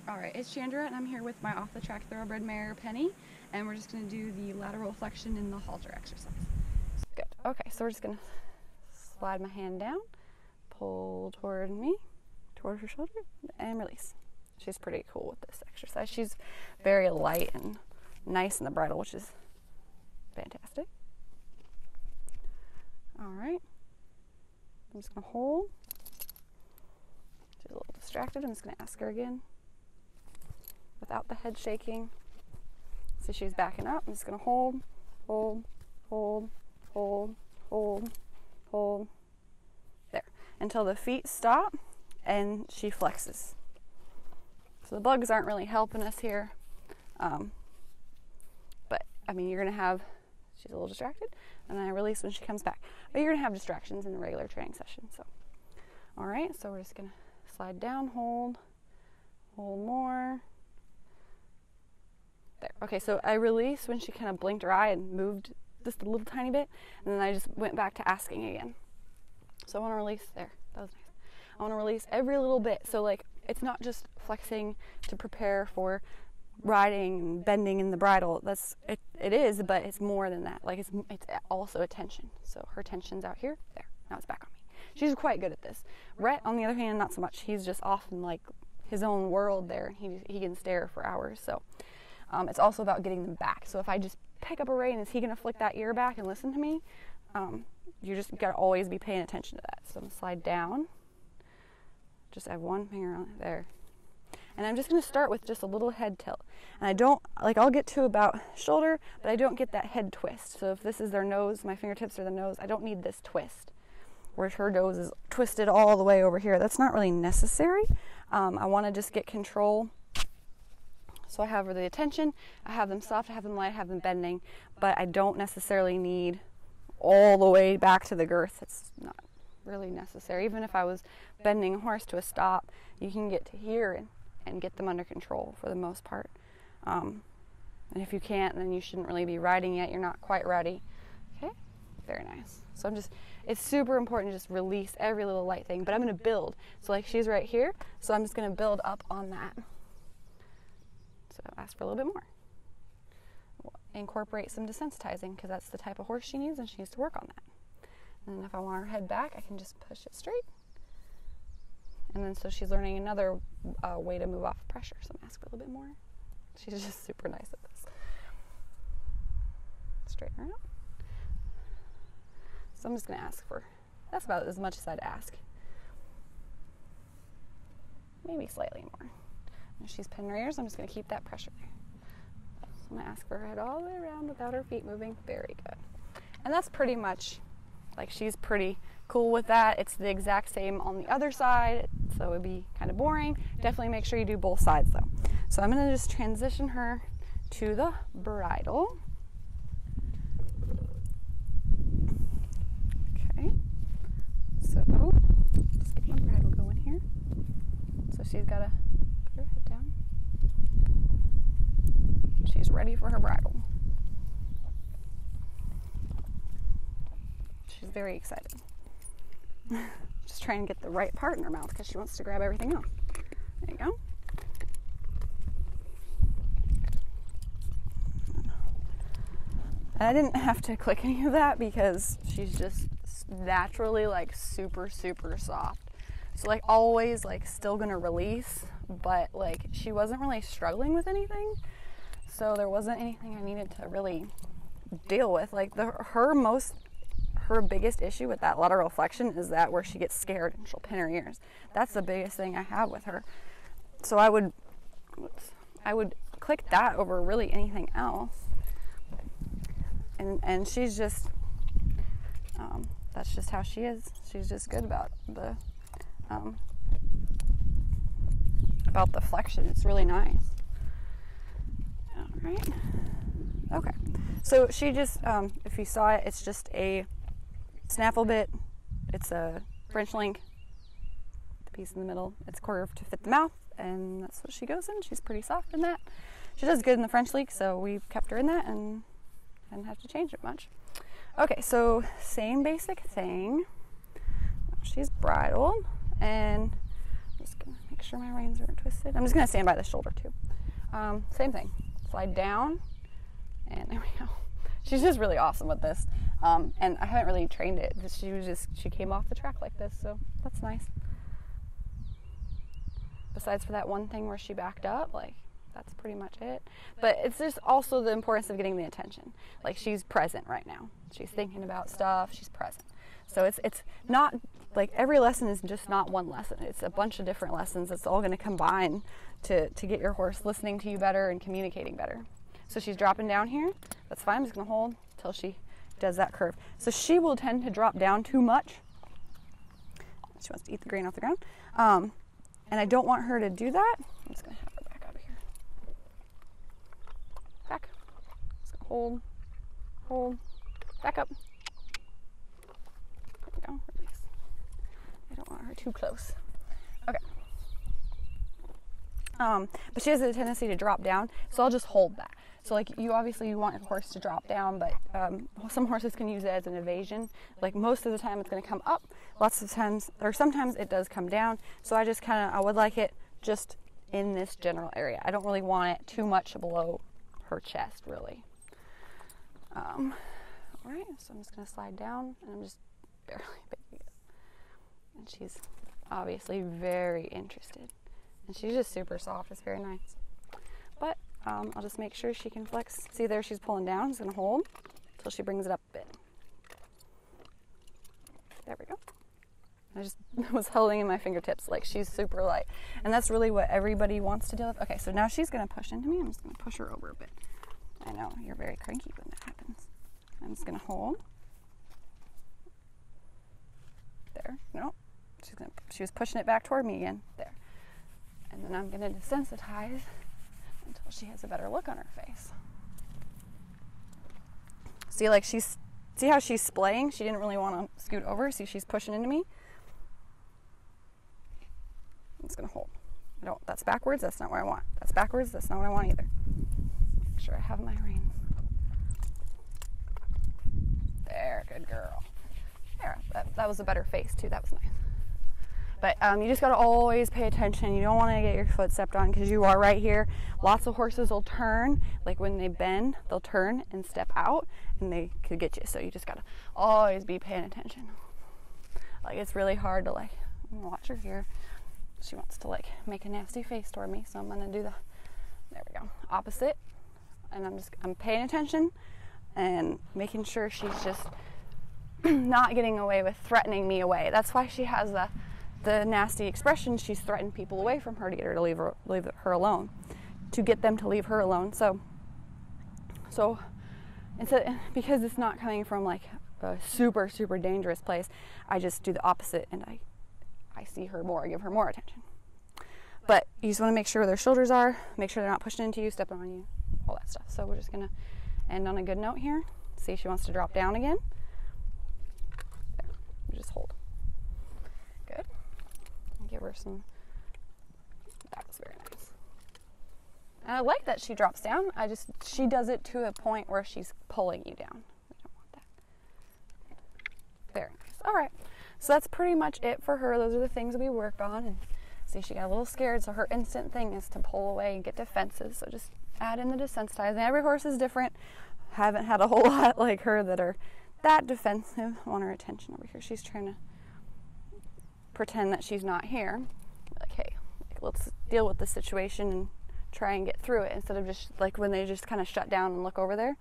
Alright, it's Chandra and I'm here with my off-the-track thoroughbred mare, Penny, and we're just going to do the lateral flexion in the halter exercise. Good. Okay, so we're just going to slide my hand down, pull toward me, toward her shoulder, and release. She's pretty cool with this exercise. She's very light and nice in the bridle, which is fantastic. Alright, I'm just going to hold. She's a little distracted. I'm just going to ask her again. Without the head shaking. So she's backing up. I'm just going to hold, hold, hold, hold, hold, hold. There. Until the feet stop and she flexes. So the bugs aren't really helping us here. But, I mean, you're going to have, she's a little distracted, and then I release when she comes back. But you're going to have distractions in a regular training session. So, all right, so we're just going to slide down, hold more. There. Okay, so I released when she kind of blinked her eye and moved just a little tiny bit, and then I just went back to asking again. So I want to release there. That was nice. I want to release every little bit. So like it's not just flexing to prepare for riding and bending in the bridle. It is, but it's more than that. Like it's also a tension. So her tension's out here. There. Now it's back on me. She's quite good at this. Rhett, on the other hand, not so much. He's just off in like his own world there. He can stare for hours. So. It's also about getting them back. So if I just pick up a rein, is he going to flick that ear back and listen to me? You just got to always be paying attention to that. So I'm going to slide down. Just have one finger on it there. And I'm just going to start with just a little head tilt. And I don't, like I'll get to about shoulder, but I don't get that head twist. So if this is their nose, my fingertips are the nose, I don't need this twist. Where her nose is twisted all the way over here. That's not really necessary. I want to just get control. So I have the attention, I have them soft, I have them light, I have them bending, but I don't necessarily need all the way back to the girth. It's not really necessary. Even if I was bending a horse to a stop, you can get to here and get them under control for the most part. And if you can't, then you shouldn't really be riding yet. You're not quite ready. Okay, very nice. So it's super important to just release every little light thing, but I'm going to build. So like she's right here, so I'm just going to build up on that. So ask for a little bit more. Incorporate some desensitizing because that's the type of horse she needs and she needs to work on that. And then if I want her head back, I can just push it straight. And then so she's learning another way to move off pressure. So I'm ask for a little bit more. She's just super nice at this. Straighten her out. So I'm just going to ask for, that's about as much as I'd ask. Maybe slightly more. If she's pinning her ears, I'm just going to keep that pressure there. So I'm going to ask for her head all the way around without her feet moving. Very good. And that's pretty much, like she's pretty cool with that. It's the exact same on the other side, so it would be kind of boring. Definitely make sure you do both sides though. So I'm going to just transition her to the bridle. Okay. So, just get my bridle going here. So she's got to her head down. She's ready for her bridle. She's very excited. Just trying to get the right part in her mouth because she wants to grab everything off. There you go. And I didn't have to click any of that because she's just naturally like super, super soft. So like always like still gonna release, but like she wasn't really struggling with anything. So there wasn't anything I needed to really deal with. Like her biggest issue with that lateral flexion is that where she gets scared and she'll pin her ears. That's the biggest thing I have with her. So I would click that over really anything else. And she's just, that's just how she is. She's just good about the flexion. It's really nice. All right. Okay. So she just, if you saw it, it's just a snaffle bit. It's a French link. The piece in the middle. It's curved to fit the mouth, and that's what she goes in. She's pretty soft in that. She does good in the French leek, so we've kept her in that and didn't have to change it much. Okay, so same basic thing. She's bridled, and I'm just gonna make Make sure my reins aren't twisted. I'm just going to stand by the shoulder too. Same thing. Slide down, and there we go. She's just really awesome with this. And I haven't really trained it. She came off the track like this, so that's nice. Besides for that one thing where she backed up, like, that's pretty much it. But it's just also the importance of getting the attention. Like, she's present right now. She's thinking about stuff. She's present. So it's not, like, every lesson is just not one lesson. It's a bunch of different lessons. It's all going to combine to get your horse listening to you better and communicating better. So she's dropping down here. That's fine. I'm just going to hold until she does that curve. So she will tend to drop down too much. She wants to eat the grain off the ground. And I don't want her to do that. I'm just going to have her back out of here. Back. Just going to hold, back up. There we go. Release. I don't want her too close. Okay. But she has a tendency to drop down, so I'll just hold that. So, like, you want your horse to drop down, but some horses can use it as an evasion. Like, most of the time it's going to come up. Lots of times, or sometimes it does come down. So I just I would like it just in this general area. I don't really want it too much below her chest, really. All right, so I'm just going to slide down, and I'm just barely baking it. And she's obviously very interested. And she's just super soft. It's very nice. But I'll just make sure she can flex. See there, she's pulling down. I'm just going to hold until she brings it up a bit. There we go. I just was holding in my fingertips. Like, she's super light. And that's really what everybody wants to deal with. Okay, so now she's going to push into me. I'm just going to push her over a bit. I know, you're very cranky when that happens. I'm just going to hold. There. No. She was pushing it back toward me again. There. And then I'm going to desensitize until she has a better look on her face. See, like, see how she's splaying? She didn't really want to scoot over. See, she's pushing into me. I'm just going to hold. That's backwards. That's not what I want. That's backwards. That's not what I want either. Make sure I have my reins. There, good girl. There, that was a better face too. That was nice. But you just got to always pay attention. You don't want to get your foot stepped on because you are right here. Lots of horses will turn. Like, when they bend, they'll turn and step out, and they could get you. So you just got to always be paying attention. Like, it's really hard to, like, watch her here. She wants to, like, make a nasty face toward me, so I'm going to do there we go, opposite. And I'm paying attention and making sure she's just not getting away with threatening me away. That's why she has the nasty expression. She's threatened people away from her to get her to leave her alone, to get them to leave her alone. So instead, because it's not coming from, like, a super, super dangerous place, I just do the opposite, and I see her more, I give her more attention. But you just want to make sure where their shoulders are, make sure they're not pushing into you, stepping on you, all that stuff. So we're just going to end on a good note here. See if she wants to drop down again. There, just hold. Good. Give her some. That was very nice. And I like that she drops down. She does it to a point where she's pulling you down. We don't want that. Very nice. All right. So that's pretty much it for her. Those are the things we worked on. And see, she got a little scared. So her instant thing is to pull away and get defensive. So just add in the desensitizing. Every horse is different. Haven't had a whole lot like her that are that defensive. I want her attention over here. She's trying to pretend that she's not here. Like, hey, let's deal with the situation and try and get through it, instead of just, like, when they just kind of shut down and look over there.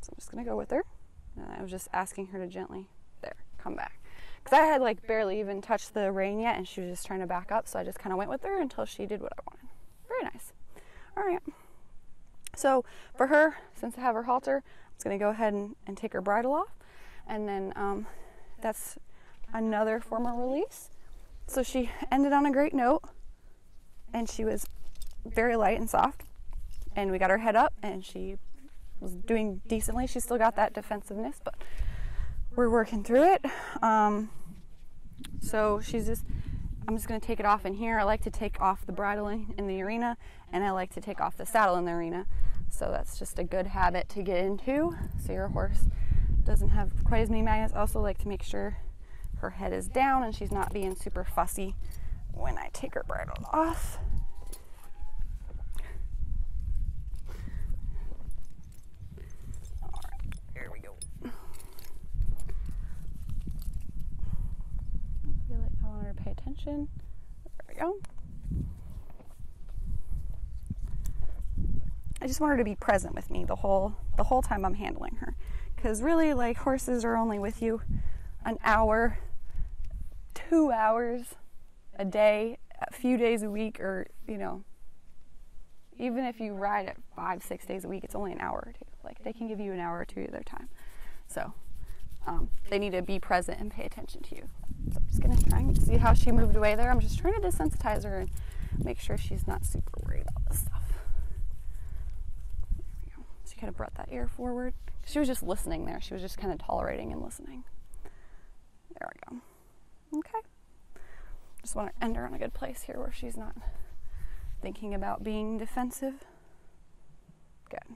So I'm just going to go with her. And I was just asking her to gently, there, come back. Because I had, like, barely even touched the rein yet, and she was just trying to back up, so I just kind of went with her until she did what I wanted. Very nice. All right. So for her, since I have her halter, I'm just going to go ahead and take her bridle off. And then that's another form of release. So she ended on a great note, and she was very light and soft, and we got her head up, and she was doing decently. She still got that defensiveness, but we're working through it. So I'm just going to take it off in here. I like to take off the bridle in the arena, and I like to take off the saddle in the arena. So that's just a good habit to get into, so your horse doesn't have quite as many magnets. I also like to make sure her head is down and she's not being super fussy when I take her bridle off. All right, here we go. I feel like I want her to pay attention. There we go. I just want her to be present with me the whole time I'm handling her, because really, like, horses are only with you an hour, 2 hours a day, a few days a week, or, you know, even if you ride it 5-6 days a week, it's only an hour or two. Like, they can give you an hour or two of their time. So they need to be present and pay attention to you. So I'm just going to try and see how she moved away there. I'm just trying to desensitize her and make sure she's not super worried about this stuff. There we go. She kind of brought that ear forward. She was just listening there. She was just kind of tolerating and listening. There we go. Okay. Just want to end her in a good place here where she's not thinking about being defensive. Good.